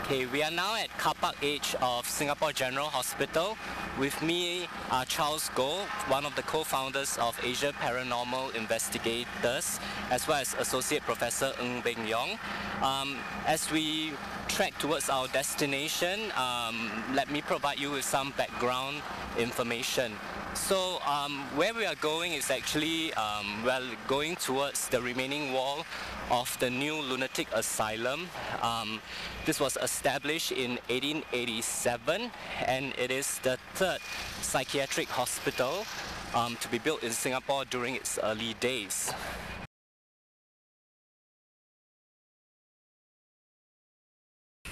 Okay, we are now at car park H of Singapore General Hospital. With me are Charles Goh, one of the co-founders of Asia Paranormal Investigators, as well as Associate Professor Ng Beng Yong. As we trek towards our destination, let me provide you with some background information. So where we are going is actually we're going towards the remaining wall of the new Lunatic Asylum. This was established in 1887 and it is the third psychiatric hospital to be built in Singapore during its early days.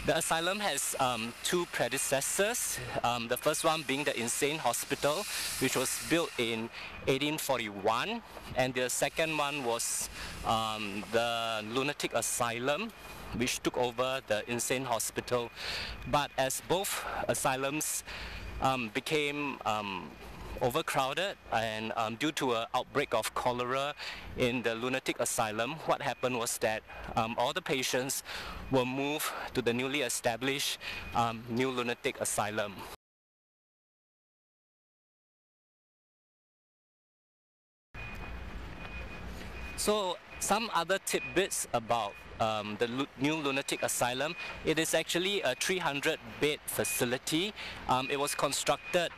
The asylum has two predecessors, the first one being the Insane Hospital, which was built in 1841, and the second one was the Lunatic Asylum, which took over the Insane Hospital. But as both asylums became overcrowded and due to an outbreak of cholera in the Lunatic Asylum, what happened was that all the patients were moved to the newly established new Lunatic Asylum. So some other tidbits about the new Lunatic Asylum. It is actually a 300-bed facility. It was constructed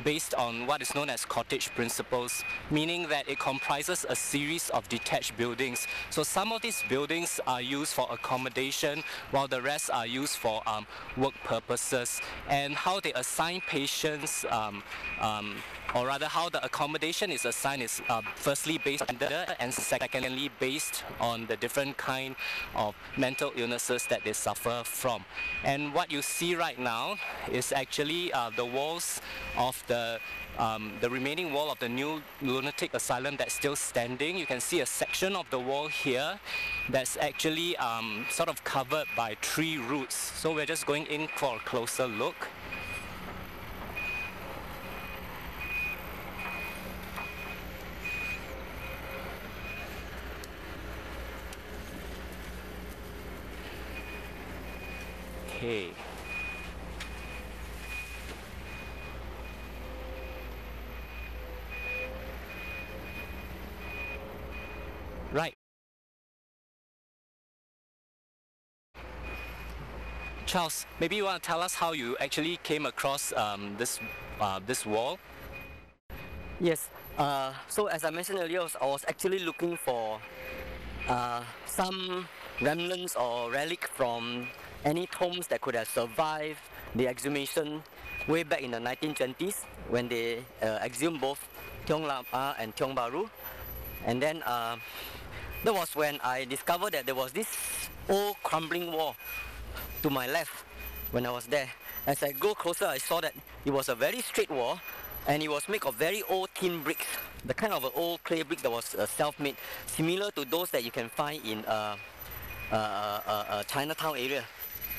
based on what is known as cottage principles, meaning that it comprises a series of detached buildings. So some of these buildings are used for accommodation, while the rest are used for work purposes. And how they assign patients, or rather how the accommodation is assigned, is firstly based on gender and secondly based on the different kind of mental illnesses that they suffer from. And what you see right now is actually the walls of the remaining wall of the new Lunatic Asylum that's still standing. You can see a section of the wall here that's actually sort of covered by tree roots. So we're just going in for a closer look. Okay. Right. Charles, maybe you want to tell us how you actually came across this wall? Yes, so as I mentioned earlier, I was actually looking for some remnants or relic from any tombs that could have survived the exhumation way back in the 1920s when they exhumed both Tiong Lama and Tiong Bahru. And then that was when I discovered that there was this old crumbling wall to my left when I was there. As I go closer, I saw that it was a very straight wall and it was made of very old tin bricks, the kind of old clay bricks that was self-made, similar to those that you can find in Chinatown area.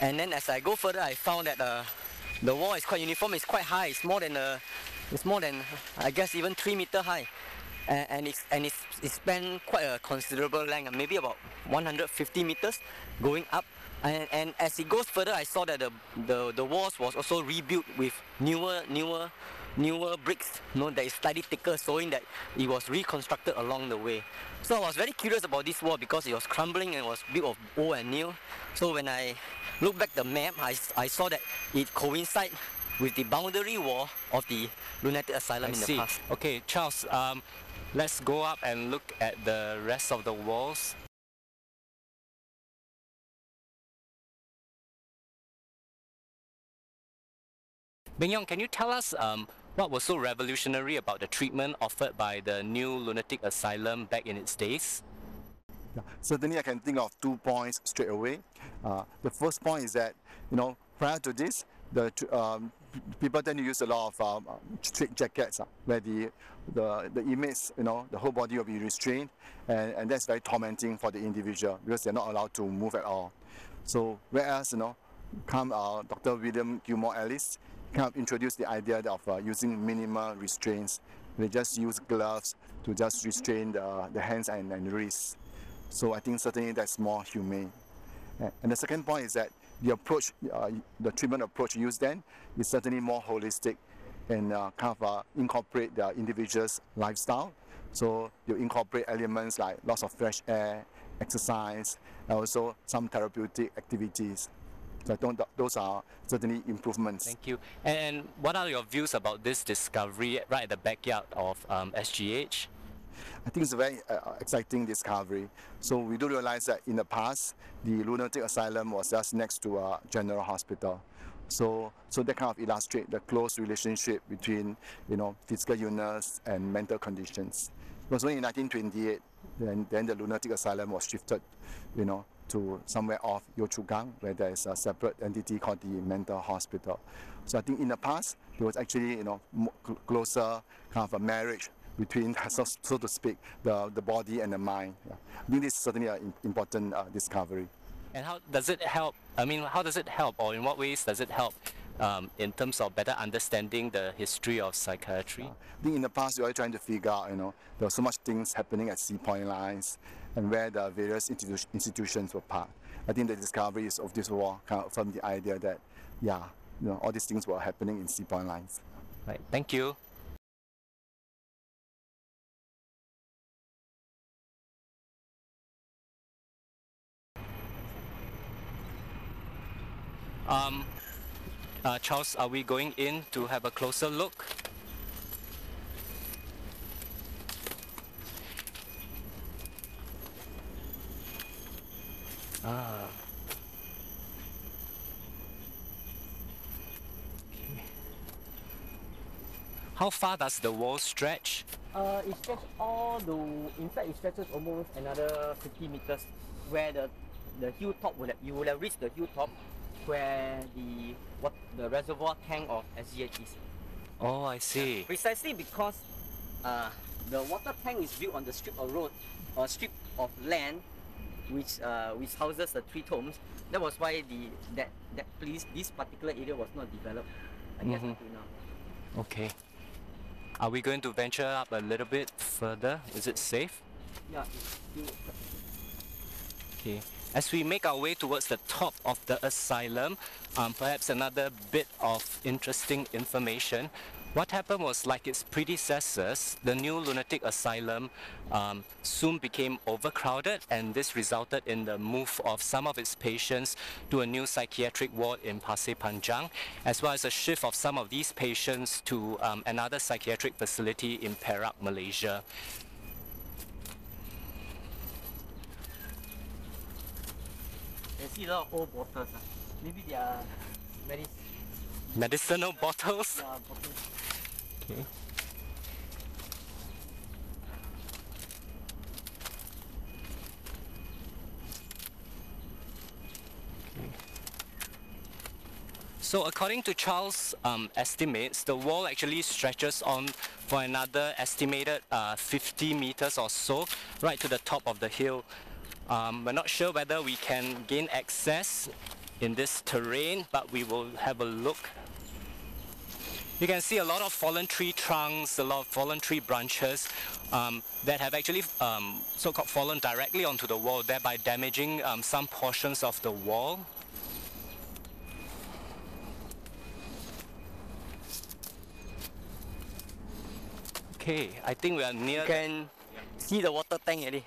And then as I go further, I found that the wall is quite uniform. It's quite high. It's more than I guess even 3 meters high, and it spans quite a considerable length, maybe about 150 meters going up. And as it goes further, I saw that the walls was also rebuilt with newer bricks, that is slightly thicker, showing that it was reconstructed along the way. So I was very curious about this wall because it was crumbling and was built of old and new. So when I look back the map, I saw that it coincides with the boundary wall of the Lunatic Asylum in the past. Okay, Charles, let's go up and look at the rest of the walls. Beng Yong, can you tell us what was so revolutionary about the treatment offered by the new Lunatic Asylum back in its days? Yeah, certainly I can think of 2 points straight away. The first point is that, prior to this, the people tend to use a lot of straight jackets where the inmates, the whole body will be restrained, and that's very tormenting for the individual because they're not allowed to move at all. So whereas, come Dr. William Gilmore Ellis kind of introduced the idea of using minimal restraints. They just use gloves to just restrain the hands and wrists. So I think certainly that's more humane. And the second point is that the approach, the treatment approach used then is certainly more holistic and kind of incorporate the individual's lifestyle. So you incorporate elements like lots of fresh air, exercise, and also some therapeutic activities. So I think those are certainly improvements. Thank you. And what are your views about this discovery right at the backyard of SGH? I think it's a very exciting discovery. So we do realize that in the past, the Lunatic Asylum was just next to a general hospital. So that kind of illustrates the close relationship between, physical illness and mental conditions. It was only in 1928, then the Lunatic Asylum was shifted, to somewhere off Yio Chu Kang, where there is a separate entity called the mental hospital. So I think in the past, there was actually, closer kind of a marriage between, so to speak, the body and the mind. Yeah. I think this is certainly an important discovery. And how does it help? I mean, how does it help, or in what ways does it help in terms of better understanding the history of psychiatry? I think in the past, we were trying to figure out, there were so much things happening at Sepoy Lines and where the various institutions were parked. I think the discoveries of this war kind of affirmed the idea that, all these things were happening in Sepoy Lines. Right. Thank you. Charles, are we going in to have a closer look? Ah. Okay. How far does the wall stretch? It stretches in fact it stretches almost another 50 meters where the hilltop you will have reached the hilltop where the reservoir tank of SGH is. Oh, I see. Precisely because the water tank is built on the strip of road or strip of land which houses the three tombs. That was why this particular area was not developed, I guess, until now. Okay. Are we going to venture up a little bit further? Is it safe? Yeah, it's still. Okay. As we make our way towards the top of the asylum, perhaps another bit of interesting information. What happened was, like its predecessors, the new lunatic asylum soon became overcrowded, and this resulted in the move of some of its patients to a new psychiatric ward in Pasir Panjang, as well as a shift of some of these patients to another psychiatric facility in Perak, Malaysia. You see a lot of old bottles. Maybe they are medicinal bottles? bottles. Okay. So according to Charles' estimates, the wall actually stretches on for another estimated 50 meters or so, right to the top of the hill. We're not sure whether we can gain access in this terrain, but we will have a look. You can see a lot of fallen tree trunks, a lot of fallen tree branches that have actually so-called fallen directly onto the wall, thereby damaging some portions of the wall. Okay, I think we are near. You can see the water tank already.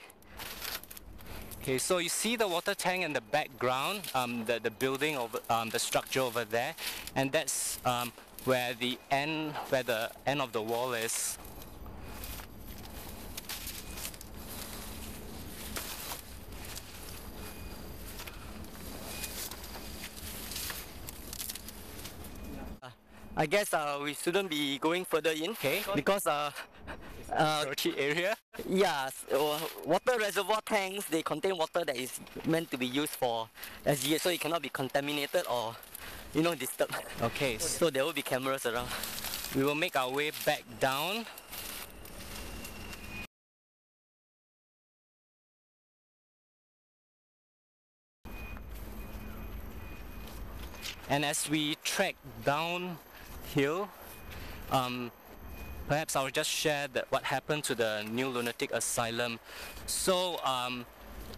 Okay, so you see the water tank in the background, the building over, the structure over there, and that's where the end of the wall is. I guess we shouldn't be going further in, Okay. because Dirty area. yeah, water reservoir tanks, they contain water that is meant to be used for SGH, so it cannot be contaminated or disturbed. Okay, So there will be cameras around. we will make our way back down. And as we trek downhill, perhaps I'll just share what happened to the new lunatic asylum. So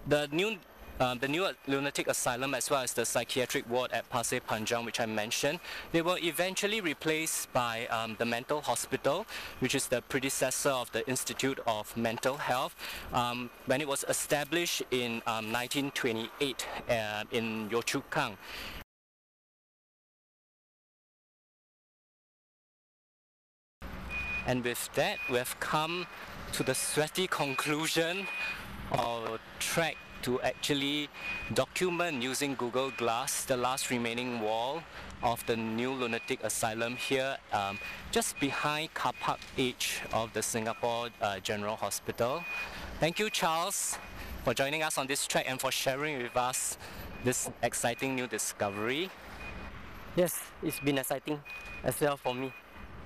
the new the new lunatic asylum as well as the psychiatric ward at Pasir Panjang, which I mentioned, they were eventually replaced by the mental hospital, which is the predecessor of the Institute of Mental Health, when it was established in 1928 in Yio Chu Kang. And with that, we have come to the sweaty conclusion or track to actually document using Google Glass the last remaining wall of the new lunatic asylum here, just behind car park H of the Singapore General Hospital. Thank you, Charles, for joining us on this trek and for sharing with us this exciting new discovery. Yes, it's been exciting as well for me,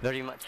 very much.